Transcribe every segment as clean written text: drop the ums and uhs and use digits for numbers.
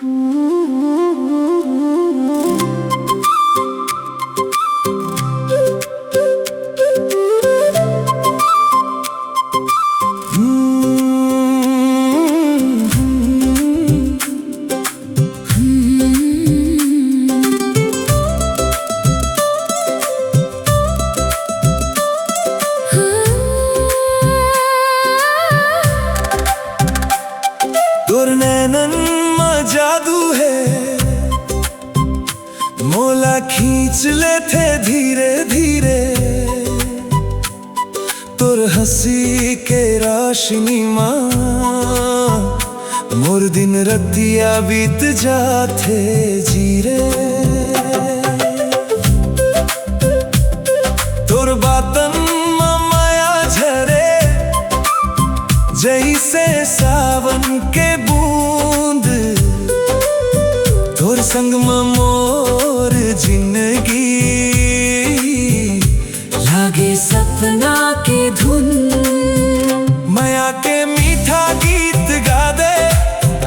तोर नैनन में जादू है, मोला खींच ले थे धीरे धीरे। तोर हंसी के रोशनी माँ मोर दिन रतिया बीत जाते जीरे। तोर बातन में माया झरे, जैसे सावन के बूंद। तोर संग में मोर जिंदगी लागे सपना के धुन। माया के मीठा गीत गा दे,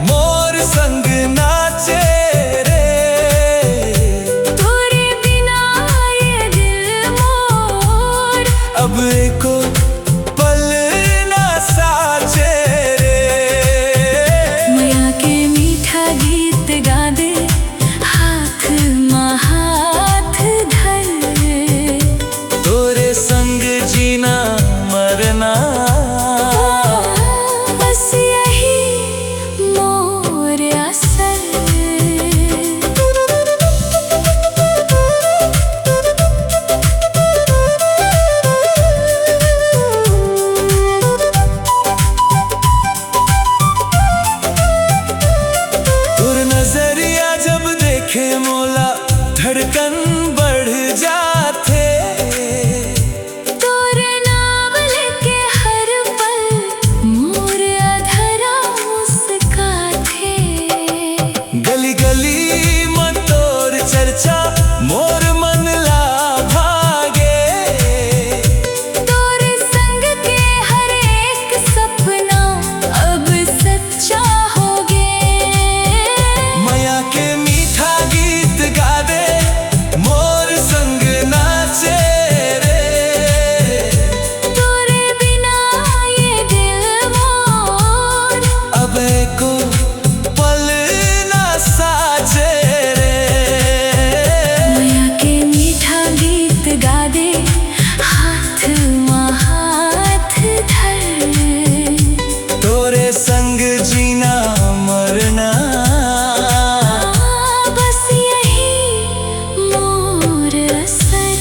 मोर संग नाचे रे। तोरे बिना ये दिल मोर अब एको पल ना साचे रे। माया के मीठा गीत गा दे, हाथ में हाथ धर। तोरे संग जीना मरना, बस यही मोर असर। तोर नजरिया जब देखे मोला धड़कन बढ़ जाते। तोर नाम लेके हर पल मोर अधरा मुस्काथे। गली गली में तोर चर्चा मोर मन ला भागे। तोर संग के हर एक सपना अब सच्चा हो गे। माया के मीठा गीत गा दे, मोर संग नाचे रे। तोरे बिना ये दिल मोर अब एको पल ना साचे रे। माया के मीठा गीत गा दे, हाथ में हाथ धर। तोरे संग जीना मरना, बस यही मोर असर।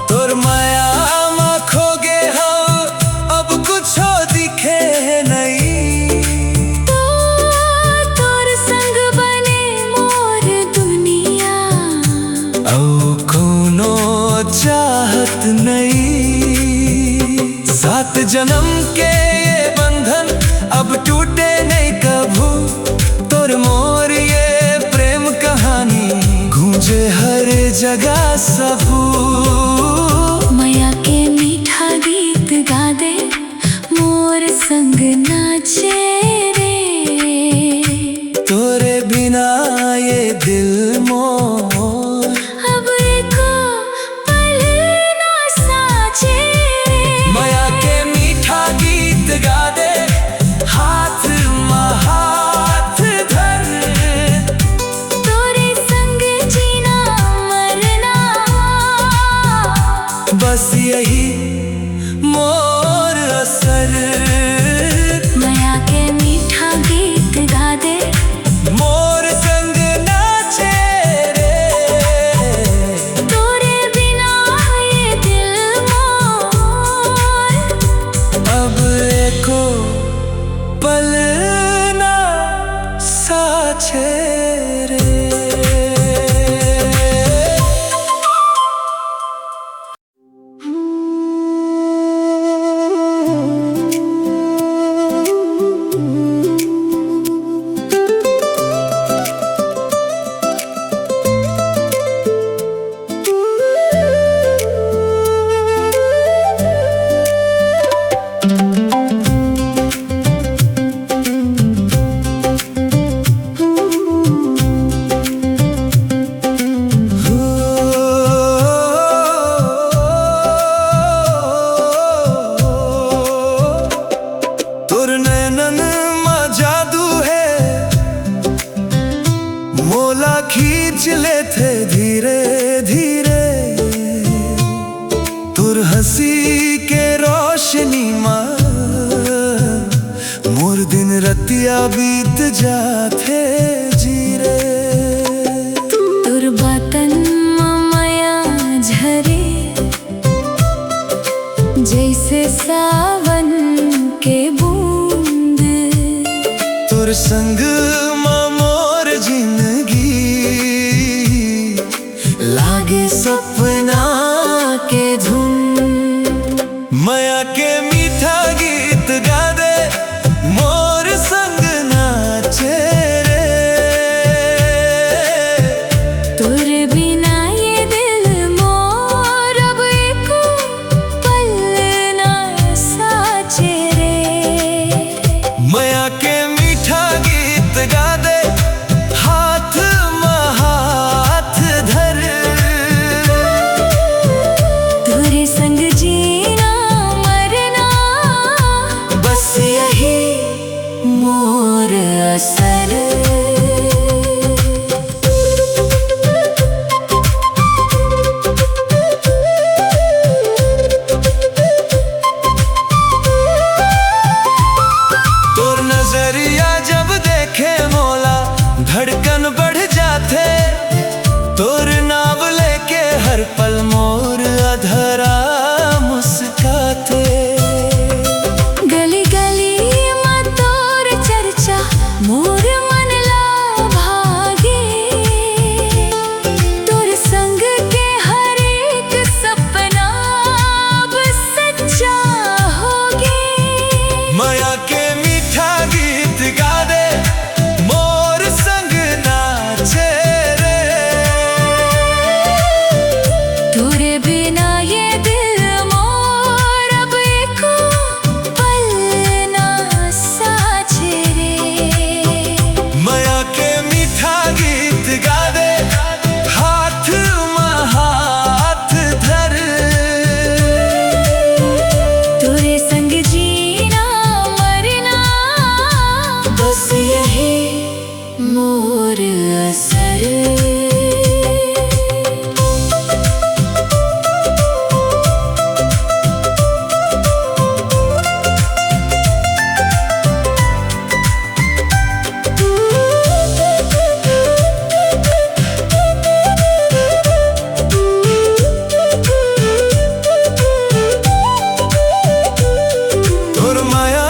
तोर माया में खो गे हो, अब कुछ दिखे नहीं। तोर संग बने मोर दुनिया, औ कोनो चाहत नहीं। 7 जन्म के ये बंधन अब टूटे नहीं कभू। तोर मोर ये प्रेम कहानी गूंजे हर जगह सबू। माया के मीठा गीत गा दे, मोर संग नाचे रे। तोरे बिना ये दिल मोर अब एको पल ना साचे। माया के मीठा गीत गा दे, हाथ में हाथ धर। तोरे संग जीना मरना, बस यही मोर असर। माया के मीठा गीत गा दे, मोर संग नाचे रे। तोरे बिना ये दिल मोर अब एको पल ना साचे रे। चले थे धीरे धीरे तुर हंसी के रोशनी माँ मोर दिन रतिया बीत जाते जीरे तुर बातन माया झरे जैसे सावन के बूंद तुर संग मोर जिंदगी लागे सपना के धुन माया के मीठा गीत गा दे मोर संग नाचे रे तुर बिना ये दिल मोर अब एक पल ना साचे रे माया के मीठा गीत गा दे हाथ में हाथ धर तुरे संग जीना मरना बस यही मोर असर तोर नजरिया जब देखे मोला धड़कन बढ़ जाते तोर नाव लेके हर पल मोर अधरा मुस्काते गली गली में तोर चर्चा मोर मन ला भागे तोर संग के हर एक सपना अब सच्चा होगे माया के मीठा गीत गा दे मोर संग नाचे रे तुरे बिना ये दिल मोर अब एक पल ना साचे रे माया के मीठा गीत गा दे हाथ में हाथ धर तुरे संग जीना मरना बस यही मोर असर तोर माया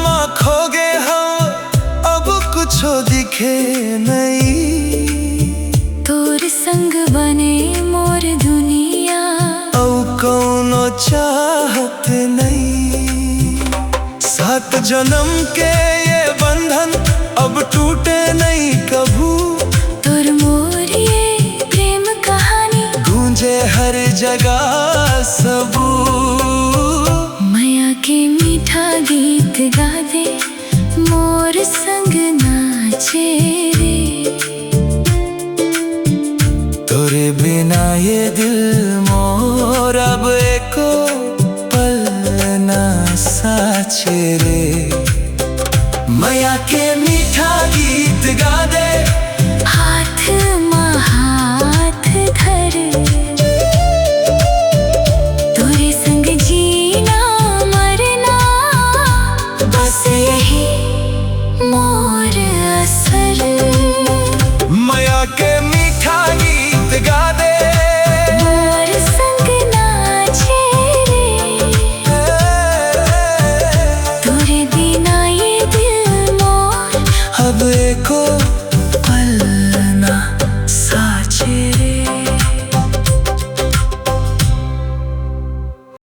माँ खो गए हम अब कुछ दिखे नहीं तोर संग बने मोर दुनिया औ कौनो चाहत नहीं सात जन्म के ये बंधन अब टूटे नहीं कभू तोर मोर ये प्रेम कहानी गूंजे हर जगह सबू माया के मीठा गीत गा दे मोर संग नाचे रे तोरे बिना ये दिल मोर अब एको पल ना साचे रे माया के मीठा गीत